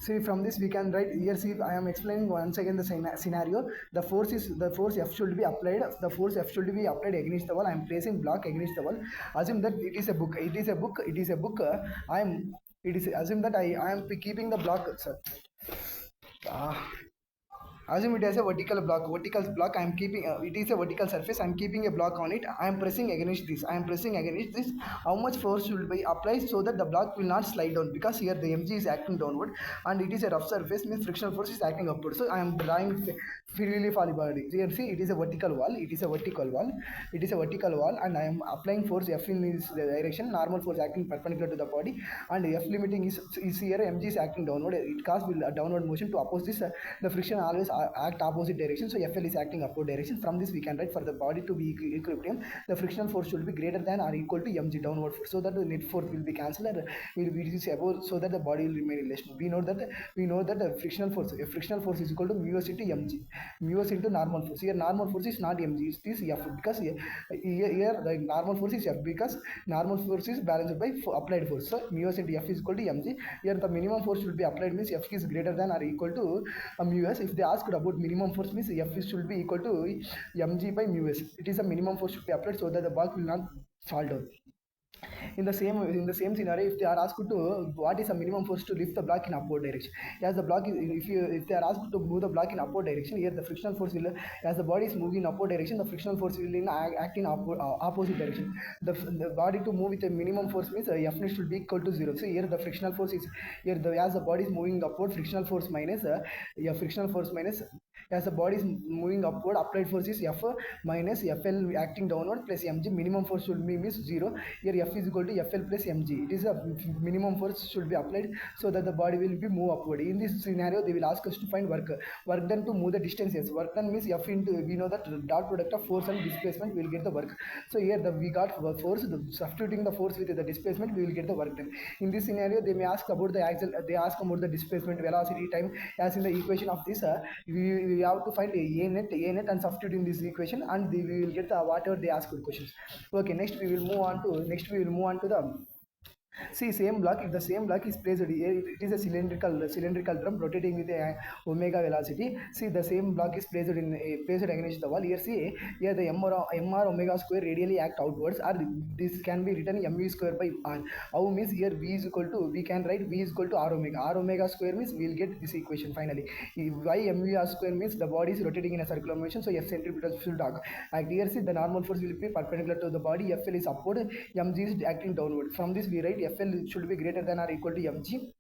See, from this we can write here. See, I am explaining once again the scenario. The force F should be applied. The force F should be applied against the wall. I am placing block against the wall. Assume that it is a book. It is a book. It is a book. I am. It is assume that I am keeping the block. Sir. Ah. Assume it as a vertical block. I am keeping it is a vertical surface. I am keeping a block on it. I am pressing against this. I am pressing against this. How much force should be applied so that the block will not slide down? Because here the mg is acting downward and it is a rough surface, means frictional force is acting upward. So I am drawing freely falling body. Here see, it is a vertical wall. It is a vertical wall. It is a vertical wall, and I am applying force F in this direction. Normal force acting perpendicular to the body, and F limiting is here. Mg is acting downward. It causes a downward motion. To oppose this, the friction always act opposite direction. So Fl is acting upward direction. From this we can write, for the body to be equilibrium, the frictional force should be greater than or equal to mg downward force, so that the net force will be cancelled and will be above, so that the body will remain in relation. We know that the frictional force is equal to mu s into mg, mu s into normal force. Here normal force is not mg, it is F, because here the normal force is F, because normal force is balanced by applied force. So mu s into F is equal to mg. Here the minimum force should be applied, means F is greater than or equal to mu s. If they ask about minimum force, means F should be equal to mg by mu s. It is a minimum force should be applied so that the ball will not fall down. In the same scenario, if they are asked to what is the minimum force to lift the block in upward direction, as the block is, if they are asked to move the block in upward direction, here the frictional force will, as the body is moving in upward direction, the frictional force will act in opposite direction. The body to move with a minimum force means F net should be equal to 0. So here the frictional force is here, as the body is moving upward, frictional force minus frictional force minus, as the body is moving upward, applied force is F minus Fl acting downward plus mg. Minimum force should be means 0. Here F is equal to Fl plus mg. It is a minimum force should be applied so that the body will be move upward. In this scenario, they will ask us to find work done to move the distance. Yes, work done means F into, we know that dot product of force and displacement, we will get the work. So here we got force, substituting the force with the displacement, we will get the work done. In this scenario, they may ask about the axle, they ask about the displacement, velocity, time, as in the equation of this. We have to find a net and substitute in this equation, and we will get the whatever they ask questions. Okay, next we will move on to the. See, same block. If the same block is placed here, it is a cylindrical drum rotating with a omega velocity. See, the same block is placed against the wall. Here, see, here the mr omega square radially act outwards, or this can be written mv square by r. How means here v is equal to, we can write v is equal to r omega. R omega square means we will get this equation finally. Y mv r square means the body is rotating in a circular motion, so F centripetal should act. Here, see, the normal force will be perpendicular to the body. Fl is upward, mg is acting downward. From this we write Fl should be greater than or equal to mg.